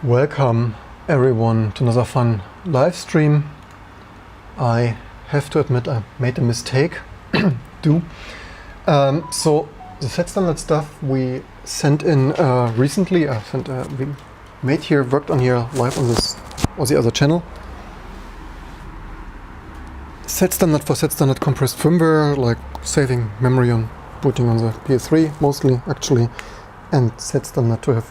Welcome everyone to another fun live stream. I have to admit I made a mistake. So the set standard stuff we sent in recently, we made here, worked on here live on this or the other channel. Set standard for set standard compressed firmware, like saving memory on booting on the PS3 mostly actually, and set standard to have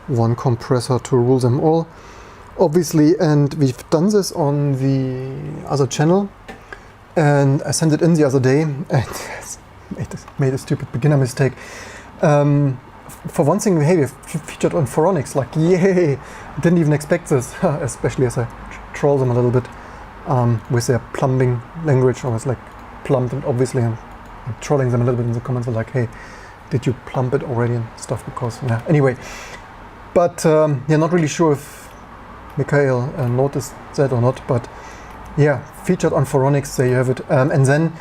one compressor to rule them all, obviously. And we've done this on the other channel, and I sent it in the other day and made a stupid beginner mistake. For one thing, hey, we featured on Phoronix, like yay! Didn't even expect this, especially as I troll them a little bit with their plumbing language. I was like plumbed, and obviously I'm trolling them a little bit in the comments, like, hey, did you plumb it already and stuff? Because yeah, anyway. But yeah, not really sure if Mikhail noticed that or not, but yeah, featured on Phoronix, there you have it. And then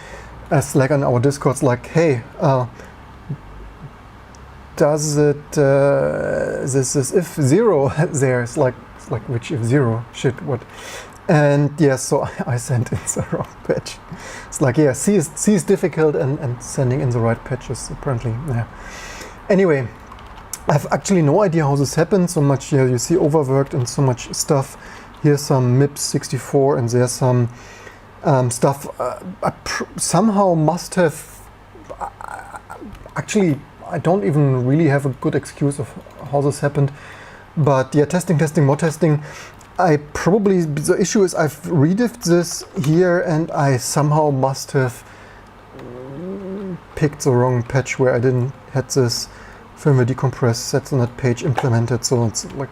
as like on our Discords, like, hey, does it this if zero there is like which if zero shit what? And yeah, so I sent in the wrong patch. It's like, yeah, C is difficult, and sending in the right patch is apparently, yeah. Anyway, I have actually no idea how this happened. So much, yeah, you see overworked and so much stuff. Here's some MIPS 64 and there's some stuff I somehow must have, actually I don't even really have a good excuse of how this happened. But yeah, testing, more testing. The issue is I've rediffed this here and I somehow must have picked the wrong patch where I didn't had this firmware decompress sets on that page implemented. So it's like,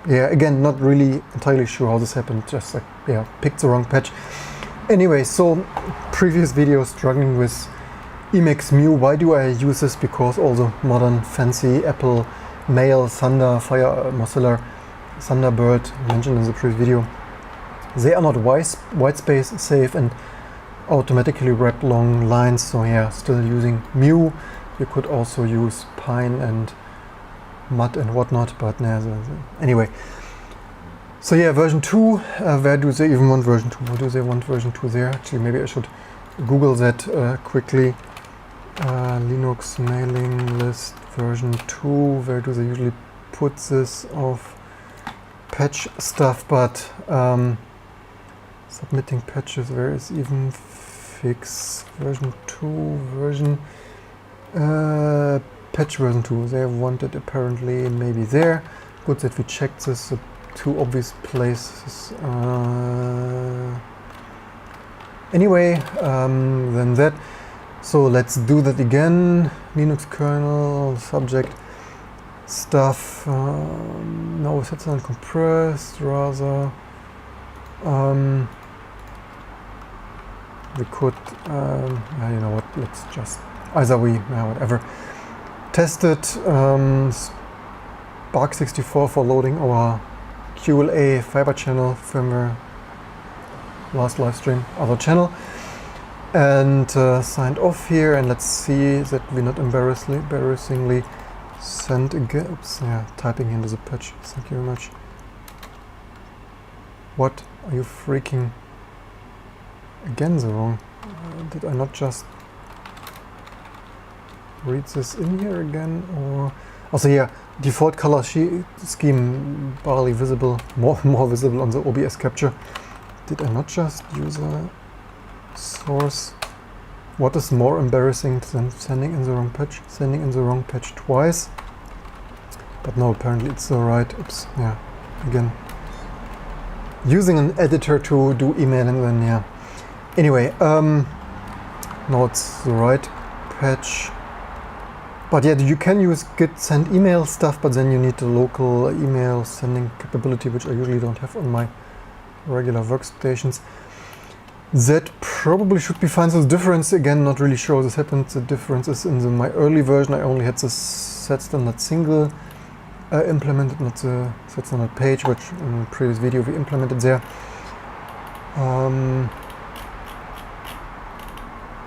yeah, again, not really entirely sure how this happened, just like, yeah, picked the wrong patch. Anyway, so previous video struggling with Emacs Mu. Why do I use this? Because all the modern fancy Apple Mail, Thunder, Fire, Mozilla, Thunderbird mentioned in the previous video, they are not white space safe and automatically wrap long lines. So yeah, still using Mu. You could also use Pine and Mud and whatnot, but nah, anyway. So yeah, version 2, where do they even want version 2? Why do they want version 2 there? Actually, maybe I should Google that quickly. Linux mailing list version 2, where do they usually put this of patch stuff? But submitting patches, where is even fix version 2 version? Patch version 2, they want it apparently maybe there. Good that we checked this, the two obvious places. Anyway, then that. So let's do that again. Linux kernel, subject, stuff. No, sets on compressed, rather. We could, you know what, let's just either whatever. Tested Spark64 for loading our QLA fiber channel firmware last live stream, other channel, and signed off here. And let's see that we not embarrassingly send again. Oops, yeah, typing into the patch. Thank you very much. What are you freaking again the wrong? Did I not just read this in here again? Or also, yeah, default color scheme barely visible, more visible on the OBS capture. Did I not just use a source? What is more embarrassing than sending in the wrong patch? Sending in the wrong patch twice. But no, apparently it's the right. Oops, yeah, again, using an editor to do email, and then yeah. Anyway, no, it's the right patch. But yeah, you can use git send email stuff, but then you need the local email sending capability, which I usually don't have on my regular workstations. That probably should be fine. So the difference, again, not really sure how this happened. The difference is in my early version, I only had the set standard single implemented, not the set standard page, which in the previous video we implemented there.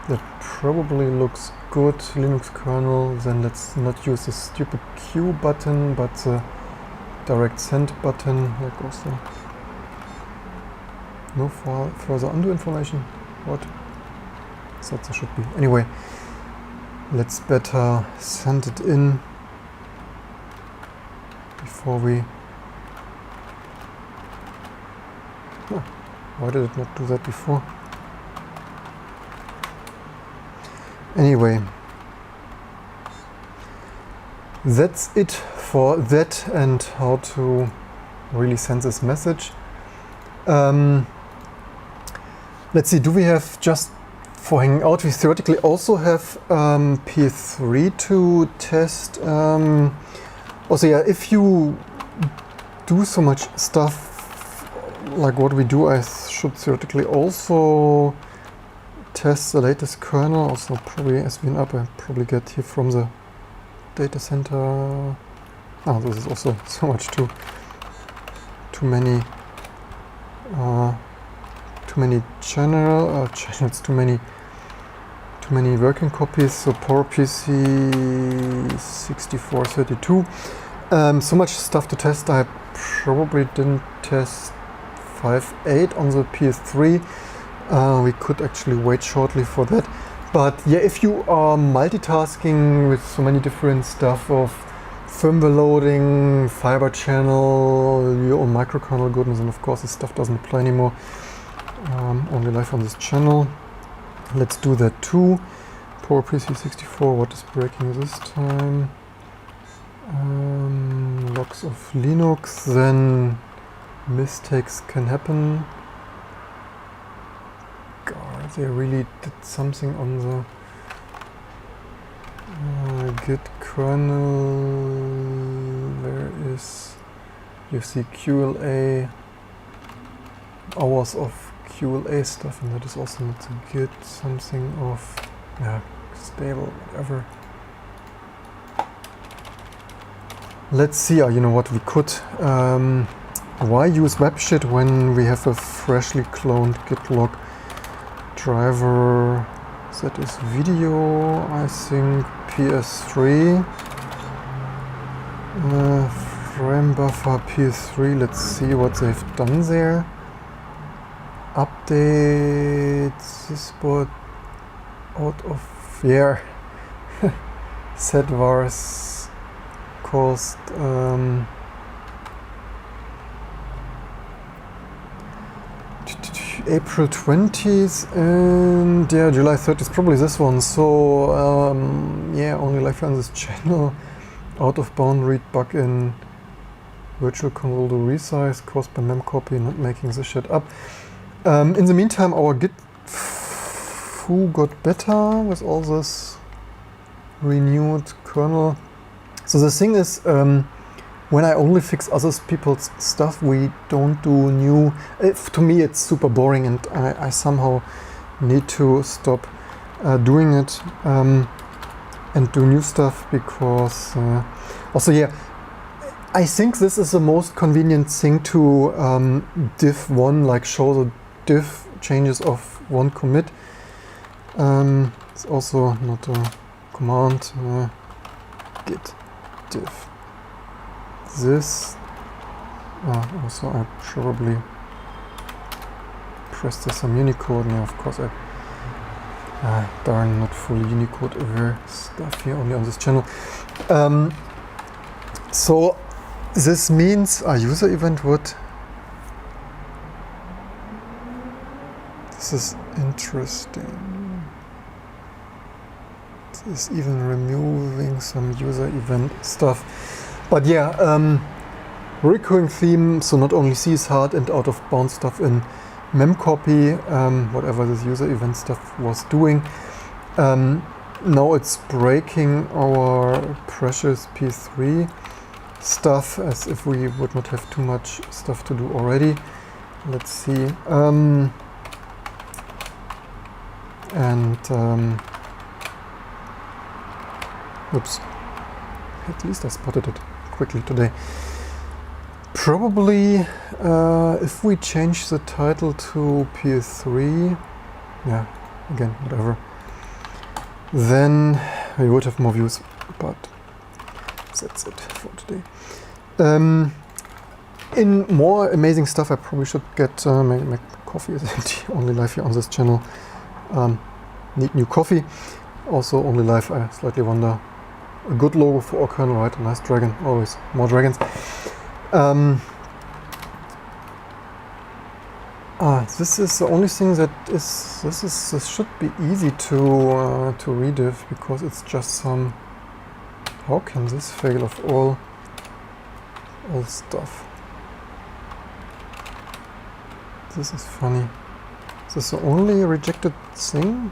That probably looks good. Linux kernel, then let's not use the stupid Q button, but direct send button. There goes the no further undo information. What? Thought there should be. Anyway, let's better send it in before we... Huh. Why did it not do that before? Anyway, that's it for that and how to really send this message. Let's see, do we have just for hanging out? We theoretically also have PS3 to test. Also, yeah, if you do so much stuff like what we do, I should theoretically also test the latest kernel. Also, probably SVN up, I probably get here from the data center. Ah, this is also so much too many channels, too many working copies. So PowerPC 6432. So much stuff to test. I probably didn't test 5.8 on the PS3. We could actually wait shortly for that. But yeah, if you are multitasking with so many different stuff of firmware loading, fiber channel, your own microkernel goodness, and of course this stuff doesn't apply anymore. Only live on this channel. Let's do that too. PowerPC 64, what is breaking this time? Logs of Linux, then mistakes can happen. God, they really did something on the git kernel. Where is, you see QLA, hours of QLA stuff, and that is also not the git, something of, yeah, stable, whatever. Let's see, you know what, we could, why use WebShit when we have a freshly cloned git log driver that is video, I think PS3, frame buffer PS3, let's see what they've done there. Update this board out of, yeah, set vars cost April 20th and yeah, July 30th, probably this one. So yeah, only live on this channel. Out of bound read bug in virtual control to resize caused by memcopy not making the shit up. In the meantime, our git foo got better with all this renewed kernel. So the thing is, when I only fix other people's stuff, we don't do new. To me, it's super boring, and I somehow need to stop doing it and do new stuff because also, yeah, I think this is the most convenient thing to diff one, like show the diff changes of one commit. It's also not a command. Git diff. This also I probably pressed some Unicode. Now, of course, I darn not fully Unicode aware stuff here only on this channel. So this means a user event would. This is interesting. This is even removing some user event stuff. But yeah, recurring theme, so not only C is hard and out of bound stuff in memcopy, whatever this user event stuff was doing. Now it's breaking our precious PS3 stuff as if we would not have too much stuff to do already. Let's see. Oops. At least I spotted it quickly today. Probably if we change the title to PS3, yeah, again, whatever, then we would have more views, but that's it for today. In more amazing stuff, I probably should get my coffee is the only life here on this channel. Need new coffee. Also only life, I slightly wonder. A good logo for our kernel, right? A nice dragon, always more dragons. This is the only thing that is. This should be easy to rediff because it's just some. How can this fail of all stuff? This is funny. Is this the only rejected thing?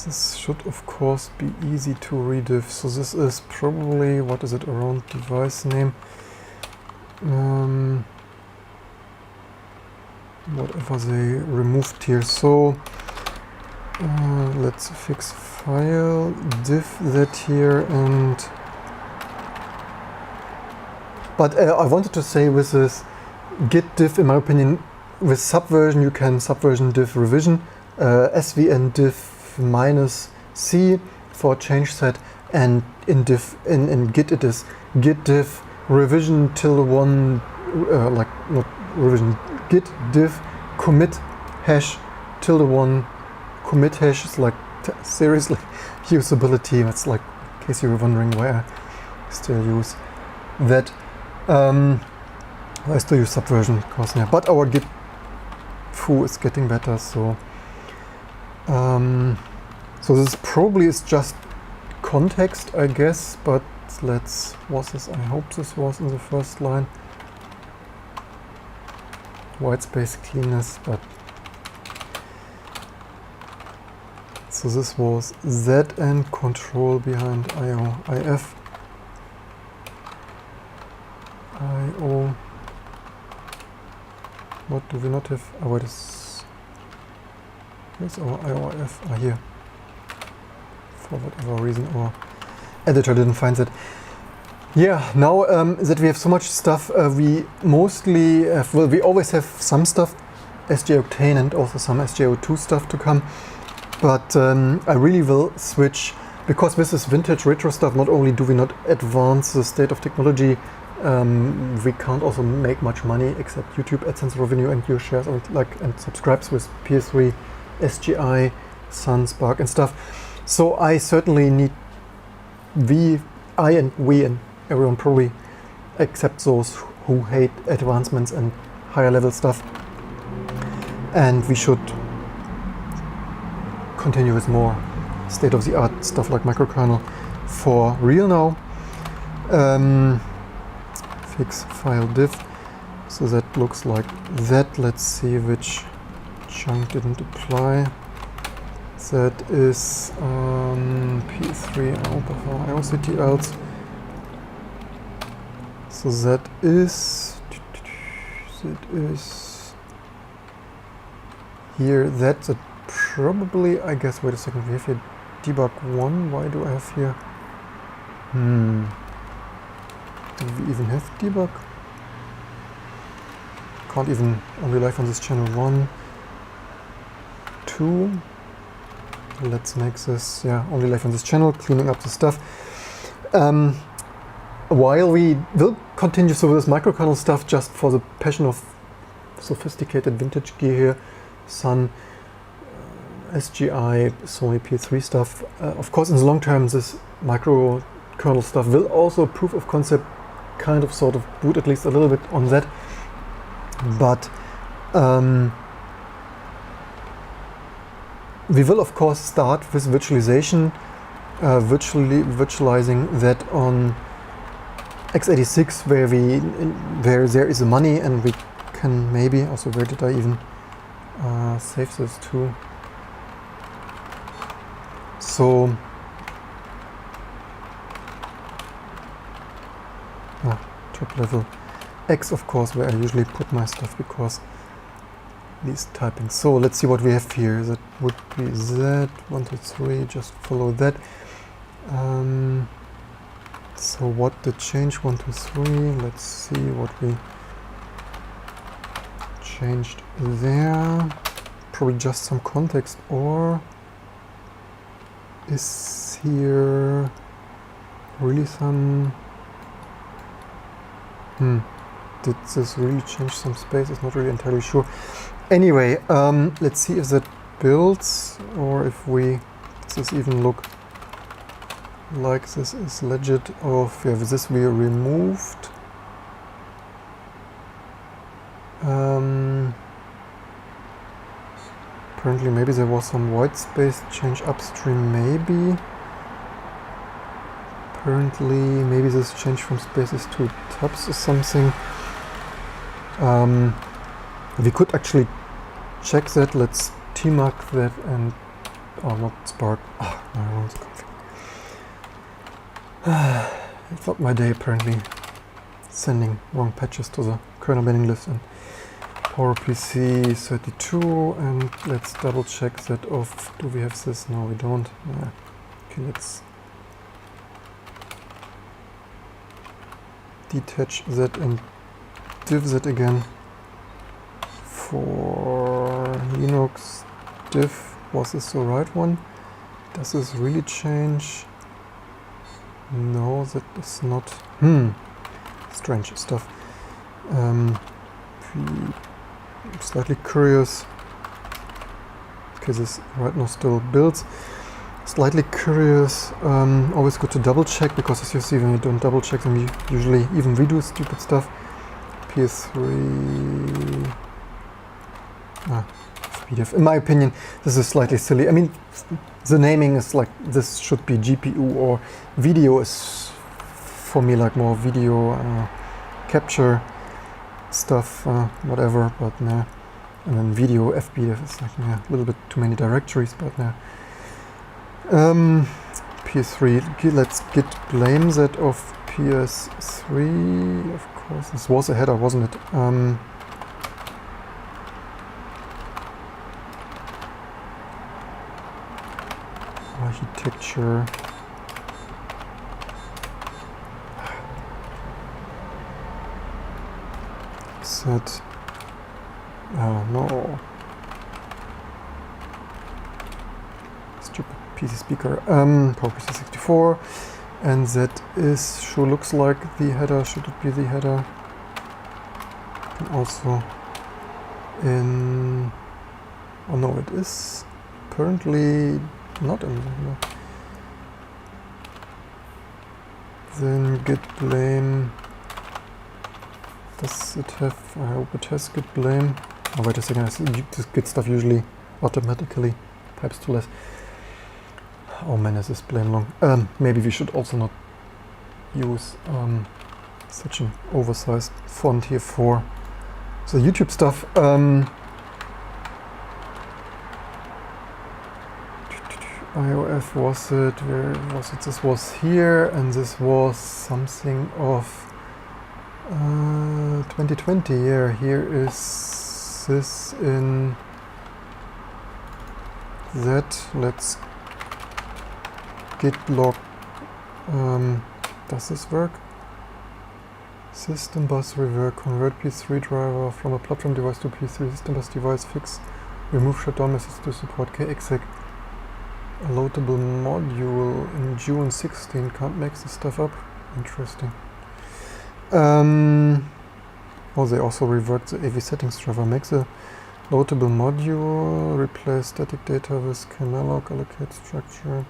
This should of course be easy to rediff. So this is probably, what is it, around device name? Whatever they removed here. So let's fix file, diff that here, and but I wanted to say with this git diff, in my opinion, with subversion you can subversion diff revision, svn diff -c for change set, and in git it is git diff revision till one like not revision, git diff commit hash till the one commit hash is like seriously usability. That's like, in case you were wondering why I still use that. I still use subversion because yeah, but our git foo is getting better. So so this probably is just context, I guess. But let's, was this? I hope this was in the first line. White space cleanness, but so this was Z and control behind IO, IF, IO. What do we not have? Oh, what is? Where's our IOIF? Ah, here. For whatever reason, our editor didn't find that. Yeah, now that we have so much stuff, we mostly have, well, we always have some stuff, SJ Octane and also some SJO2 stuff to come. But I really will switch, because with this vintage retro stuff, not only do we not advance the state of technology, we can't also make much money except YouTube AdSense revenue and your shares and subscribes with PS3, SGI, Sun, Spark and stuff. So I certainly need we and everyone probably, except those who hate advancements and higher level stuff. And we should continue with more state-of-the-art stuff like microkernel for real now. Fix file diff, so that looks like that. Let's see which chunk didn't apply. That is P3 IOCTLs. So that is here. That's a probably, I guess, wait a second, we have here debug 1. Why do I have here? Do we even have debug? Can't even, only live on this channel 1, 2. Let's make this, yeah, only live on this channel, cleaning up the stuff. While we will continue so with this microkernel stuff, just for the passion of sophisticated vintage gear here, Sun, SGI, Sony PS3 stuff. Of course, in the long term, this microkernel stuff will also proof of concept, kind of sort of boot at least a little bit on that. But we will of course start with virtualization, virtualizing that on x86, where there is the money, and we can maybe also, where did I even save this to? So top level X, of course, where I usually put my stuff because these typing. So let's see what we have here. That would be Z 1, 2, 3. Just follow that. So what did change 1, 2, 3? Let's see what we changed there. Probably just some context, or is here really some... Did this really change some spaces? Not really entirely sure. Anyway, let's see if that builds, or if we... Does this even look like this is legit, or if we have this we removed? Apparently maybe there was some white space change upstream, maybe. Apparently maybe this change from spaces to tabs or something. We could actually check that. Let's tmark that and... Oh, not Spark. Oh, no, wrong config. It's not my day apparently. Sending wrong patches to the kernel mailing list and PowerPC 32, and let's double check that off. Do we have this? No, we don't. Okay, let's detach that and div that again. For Linux div, was this the right one? Does this really change? No, that is not. Strange stuff. Slightly curious. Okay, this right now still builds. Slightly curious. Always good to double check, because as you see, when you don't double check them, you usually even redo stupid stuff. PS3. PDF. In my opinion, this is slightly silly. I mean, the naming is like this should be GPU, or video is for me like more video capture stuff, whatever, but nah. And then video FBF is like, yeah, a little bit too many directories, but nah. PS3, let's git blame that of PS3. Of course, this was a header, wasn't it? Architecture. Set. No. Stupid PC speaker. PowerPC 64. And that is, sure looks like the header. Should it be the header? And also in... Oh no, it is currently not in the header. Then git blame. Does it have, I hope it has git blame. Oh, wait a second, this git stuff usually automatically pipes to less. Oh man, is this blame long. Maybe we should also not use such an oversized font here for the YouTube stuff. iOS was it, where was it? This was here, and this was something of 2020, yeah, here is this in that. Let's git log. Does this work? System bus revert, convert PS3 driver from a platform device to PS3 system bus device, fix, remove shutdown message to support KExec. A loadable module in June 16. Can't make this stuff up. Interesting. Oh, they also revert the AV settings driver. Makes a loadable module, replace static data with canalog, allocate structure.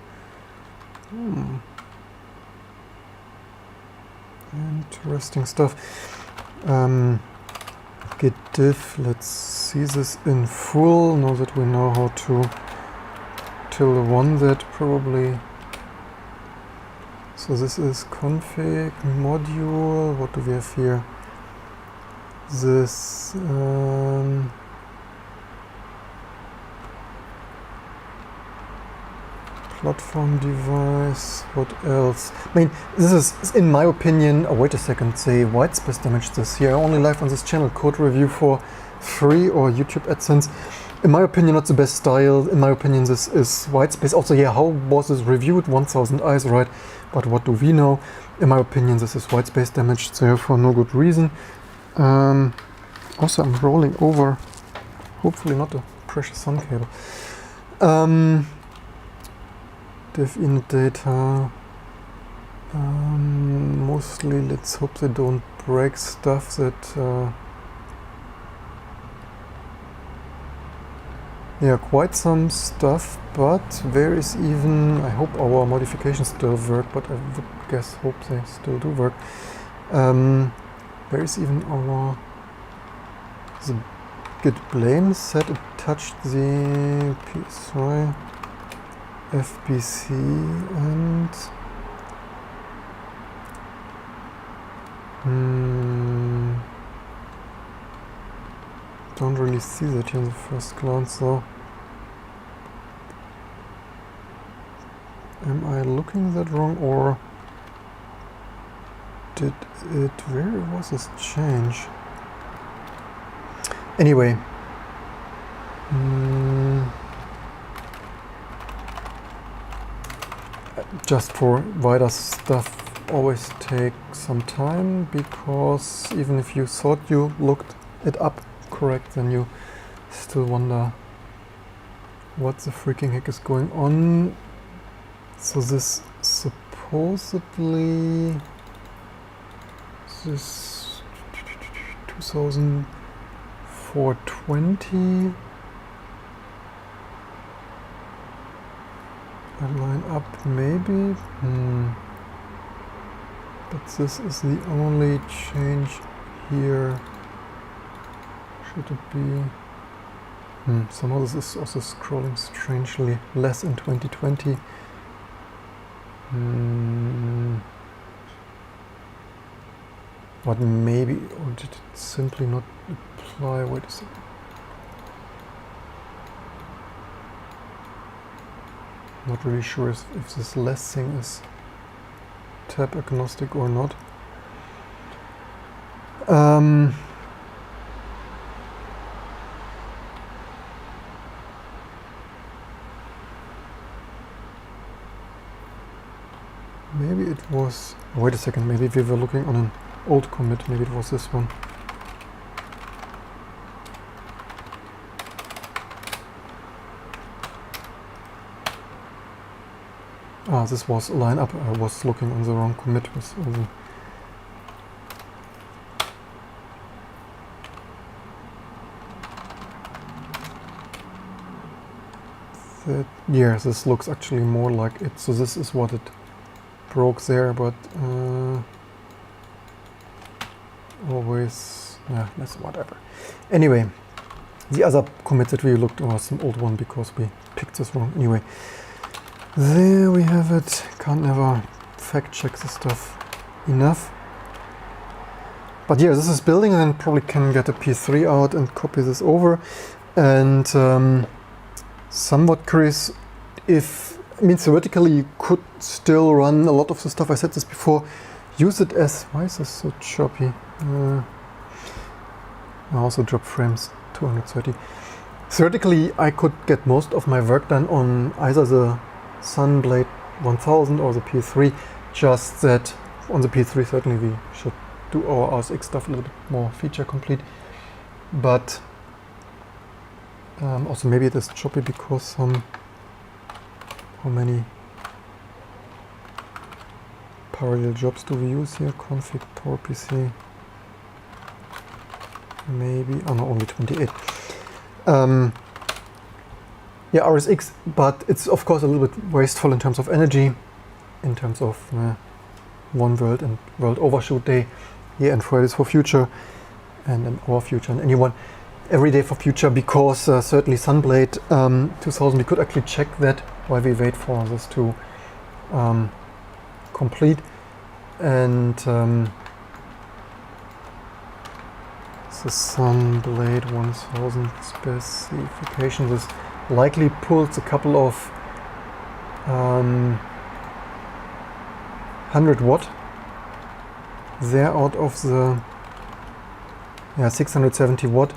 Interesting stuff. Git diff, let's see this in full, now that we know how to ~1 that probably. So this is config module. What do we have here? This platform device. What else? I mean, this is, in my opinion. Oh, wait a second. Say white space damage this here. Only live on this channel. Code review for free or YouTube AdSense. In my opinion, not the best style. In my opinion, this is white space. Also, yeah, how was this reviewed? 1000 eyes, right? But what do we know? In my opinion, this is white space damage, therefore no good reason. Also, I'm rolling over, hopefully not a precious sun cable. Dev init data. Mostly, let's hope they don't break stuff that... yeah, quite some stuff, but there is even... I hope our modifications still work, but I would hope they still do work. There is even our... the git blame said it touched the PS3 FBC and... don't really see that here in the first glance, though. Am I looking that wrong, or did it... where was this change? Anyway. Just for wider stuff always take some time, because even if you thought you looked it up correct, then you still wonder what the freaking heck is going on. So this supposedly... this 2420 line up maybe, but this is the only change here. Should it be... somehow this is also scrolling strangely less in 2020. But maybe, or did it simply not apply? Wait a second. Not really sure if this less thing is tab agnostic or not. Maybe it was... wait a second, maybe we were looking on an old commit, maybe it was this one. Ah, this was line up. I was looking on the wrong commit with all the... yeah, this looks actually more like it. So this is what it broke there, but always... yeah, that's whatever. Anyway, the other commit that we looked at was some old one, because we picked this wrong. Anyway. There we have it. Can't never fact check this stuff enough. But yeah, this is building, and then probably can get a P3 out and copy this over. And somewhat curious if... I mean, theoretically you could still run a lot of the stuff. I said this before. Use it as... why is this so choppy? I also drop frames 230. Theoretically I could get most of my work done on either the Sunblade 1000 or the PS3, just that on the PS3 certainly we should do our RSX stuff a little bit more feature complete, but also maybe it is choppy because how many parallel jobs do we use here? Config PowerPC, maybe, oh no, only 28. Yeah, RSX, but it's of course a little bit wasteful in terms of energy, in terms of one world and world overshoot day, yeah, and Fridays for Future, and then our future, and anyone every day for future, because certainly Sunblade 2000 we could actually check that while we wait for this to complete, and the Sunblade 1000 specification, this likely pulls a couple of 100 watt there out of the 670 watt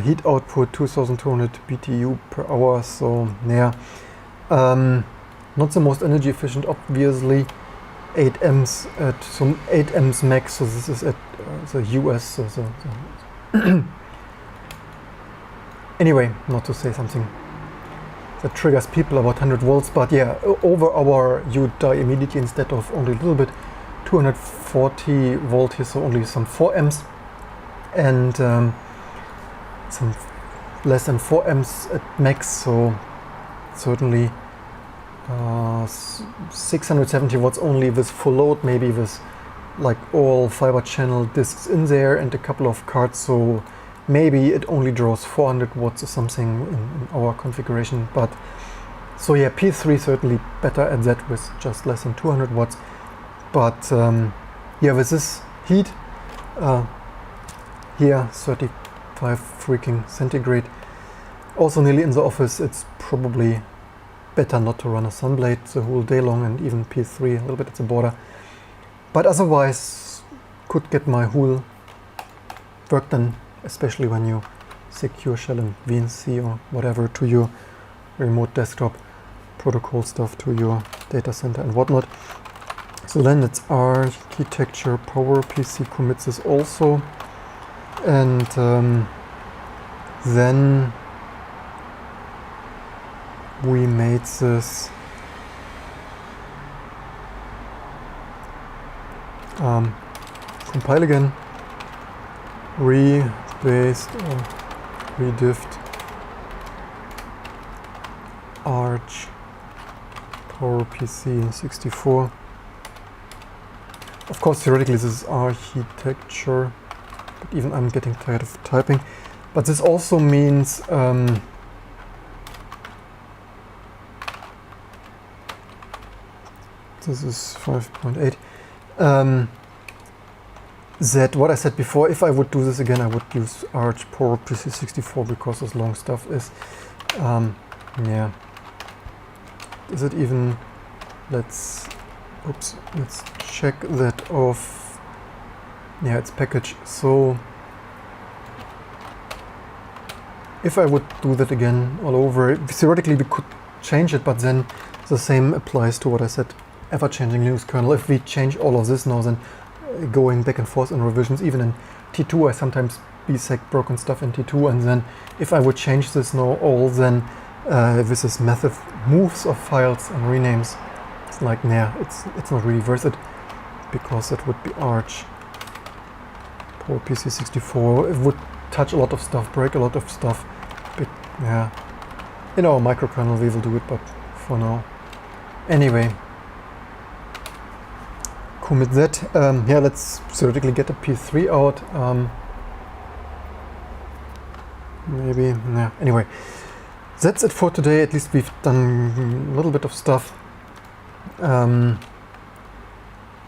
heat output, 2200 BTU per hour. So yeah, not the most energy efficient, obviously. 8 amps at some 8 amps max. So this is at the US. So anyway, not to say something that triggers people about 100 volts, but yeah, over-hour you die immediately instead of only a little bit. 240 volt here, so only some 4 amps, and some less than 4 amps at max, so certainly 670 watts only with full load, maybe with like all fiber channel discs in there and a couple of cards, so maybe it only draws 400 watts or something in our configuration. But so yeah, PS3 certainly better at that with just less than 200 watts. But yeah, with this heat here, 35 freaking centigrade, also nearly in the office, it's probably better not to run a Sunblade the whole day long, and even PS3 a little bit at the border. But otherwise, could get my whole work done, especially when you secure shell and VNC or whatever to your remote desktop, protocol stuff to your data center and whatnot. So then it's architecture, PowerPC commits this also, and then we made this compile again, rebased or rediffed arch PowerPC 64. Of course, theoretically this is architecture, but even I'm getting tired of typing. But this also means this is 5.8. That what I said before, if I would do this again, I would use Arch PowerPC 64 because this long stuff is, yeah. Is it even? Let's check that off. Yeah, it's package. So if I would do that again all over, theoretically we could change it, but then the same applies to what I said, ever-changing Linux kernel. If we change all of this now, then going back and forth in revisions, even in T2, I sometimes BSEC broken stuff in T2, and then if I would change this now all, then with this massive moves of files and renames, it's like, nah, it's not really worth it, because that would be Arch PowerPC 64. It would touch a lot of stuff, break a lot of stuff, but yeah, in our microkernel we will do it, but for now. Anyway, commit that. Yeah, let's theoretically get a PS3 out. Maybe, yeah, anyway. That's it for today. At least we've done a little bit of stuff.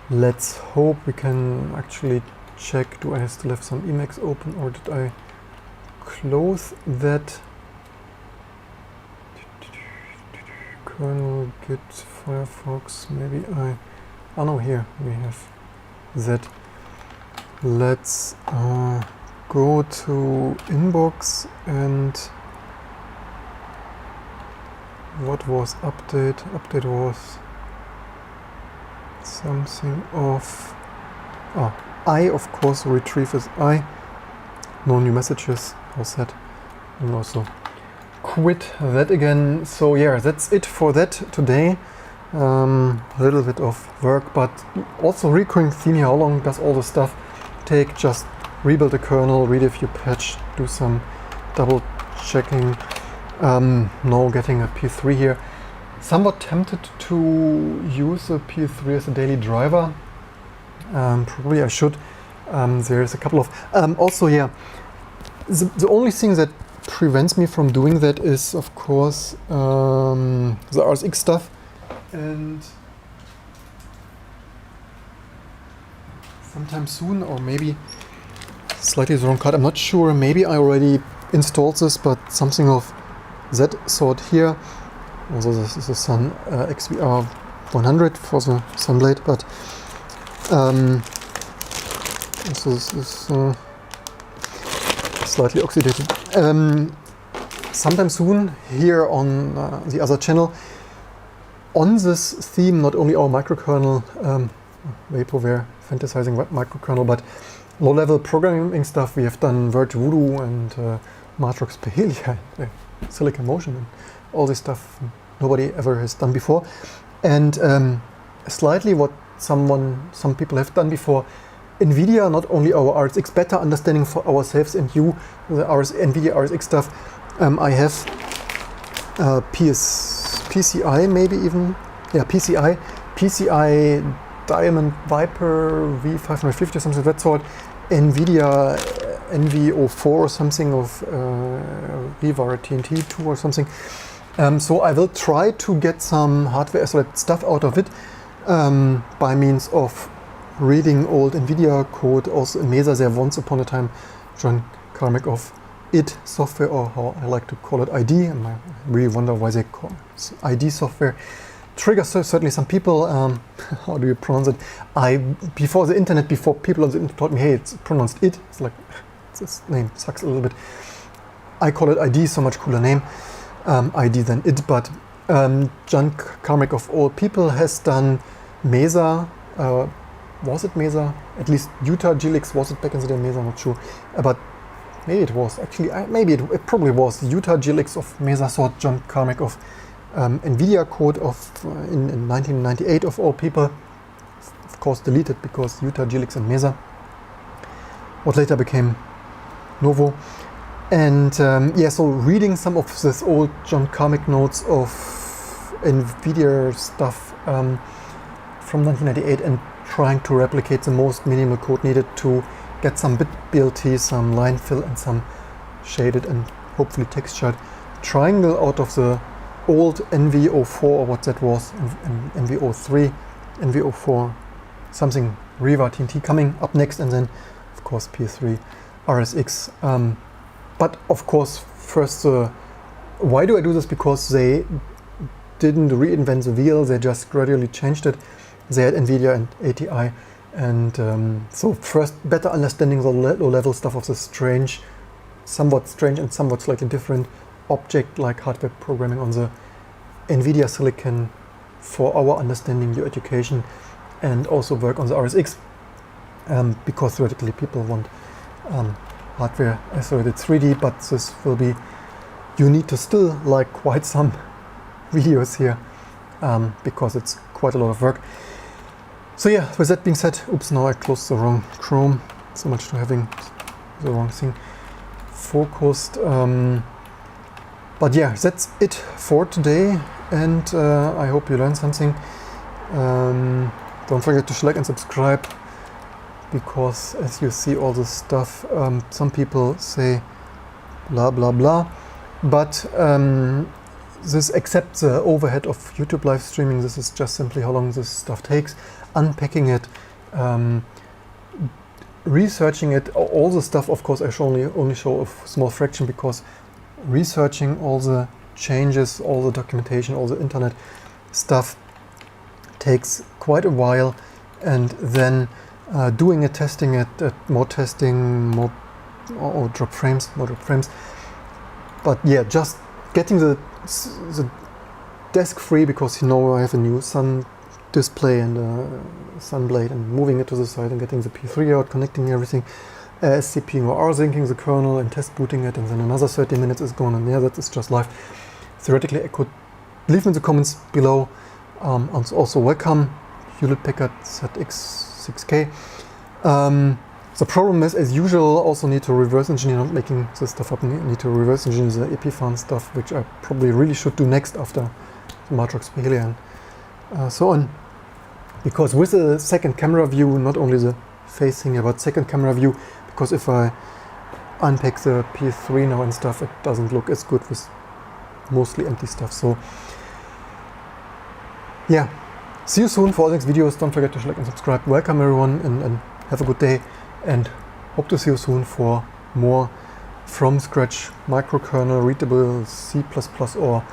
Let's hope we can actually check, do I still have some Emacs open, or did I close that? Kernel, Git, Firefox, maybe I... Oh no, here we have that. Let's go to inbox, and what was update? Update was something of... Oh, I, of course, retrieve is I. No new messages, how's that? And also quit that again. So yeah, that's it for that today. A little bit of work, but also recurring theme here. How long does all this stuff take? Just rebuild the kernel, read if you patch, do some double checking. Now getting a PS3 here. Somewhat tempted to use a PS3 as a daily driver. Probably I should. There's a couple of... also, yeah, the only thing that prevents me from doing that is, of course, the RSX stuff. And sometime soon, or maybe slightly the wrong card, I'm not sure, maybe I already installed this, but something of that sort here. Also, this is a Sun XVR 100 for the Sunblade, but this is slightly oxidated. Sometime soon here on the other channel, on this theme, not only our microkernel, Vaporware, fantasizing web microkernel, but low-level programming stuff. We have done Verge Voodoo and Matrox Pahelia, Silicon Motion, all this stuff nobody ever has done before. And slightly what some people have done before, NVIDIA, not only our RSX, better understanding for ourselves and you, the NVIDIA RSX stuff. I have PCI maybe even, yeah, PCI Diamond Viper V550 or something of that sort, NVIDIA NV04 or something of Viva TNT 2 or something. So I will try to get some hardware isolated stuff out of it by means of reading old NVIDIA code. Also in Mesa there once upon a time John Carmack of id software, or how I like to call it, ID, and I really wonder why they call it ID software. Triggers certainly some people, how do you pronounce it? Before the internet, before people on the internet told me, hey, it's pronounced id, it's like, this name sucks a little bit. I call it ID, so much cooler name, ID than id, but John Carmack of all people has done Mesa, was it Mesa? At least Utah Gelix, was it back in the day Mesa, I'm not sure. But maybe it was, actually, maybe it probably was Utah Gelix of Mesa, so John Carmack of NVIDIA code of in 1998 of all people. Of course deleted because Utah Gelix and Mesa, what later became Novo. And yeah, so reading some of this old John Carmack notes of NVIDIA stuff from 1998 and trying to replicate the most minimal code needed to get some bit BLT, some line fill, and some shaded and hopefully textured triangle out of the old NV04 or what that was, NV03, NV04, something Riva TNT coming up next, and then of course PS3 RSX. But of course first, why do I do this? Because they didn't reinvent the wheel, they just gradually changed it. They had NVIDIA and ATI, and so first better understanding the low-level stuff of the somewhat strange and somewhat slightly different object-like hardware programming on the NVIDIA silicon for our understanding, your education, and also work on the RSX, because theoretically people want hardware isolated 3D, but this will be, you need to still like quite some videos here, because it's quite a lot of work. So yeah, with that being said, oops, now I closed the wrong Chrome, so much to having the wrong thing focused. But yeah, that's it for today, and I hope you learned something. Don't forget to like and subscribe, because as you see all this stuff, some people say blah blah blah, but this accepts the overhead of YouTube live streaming. This is just simply how long this stuff takes, unpacking it, researching it. All the stuff, of course, I only show a small fraction, because researching all the changes, all the documentation, all the internet stuff takes quite a while, and then doing it, testing it, more testing, more drop frames. But yeah, just getting the desk free, because you know I have a new Sun display and a Sun blade, and moving it to the side and getting the P3 out, connecting everything, SCPing or rsyncing the kernel and test booting it, and then another 30 minutes is gone, and yeah, that is just live. Theoretically, I could leave in the comments below. Also welcome Hewlett Packard ZX6K. The problem is, as usual, also need to reverse engineer, not making this stuff up, need to reverse engineer the Epiphan stuff, which I probably really should do next after the Matrox Pele and so on. Because with the second camera view, not only the face thing, but second camera view, because if I unpack the PS3 now and stuff, it doesn't look as good with mostly empty stuff. So yeah, see you soon for all the next videos. Don't forget to like and subscribe. Welcome everyone, and have a good day, and hope to see you soon for more from scratch microkernel readable C++ or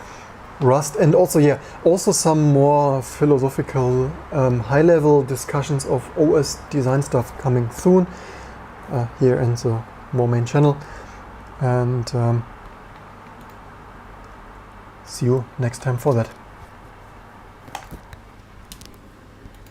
Rust, and also yeah, also some more philosophical high-level discussions of OS design stuff coming soon here in the more main channel, and see you next time for that.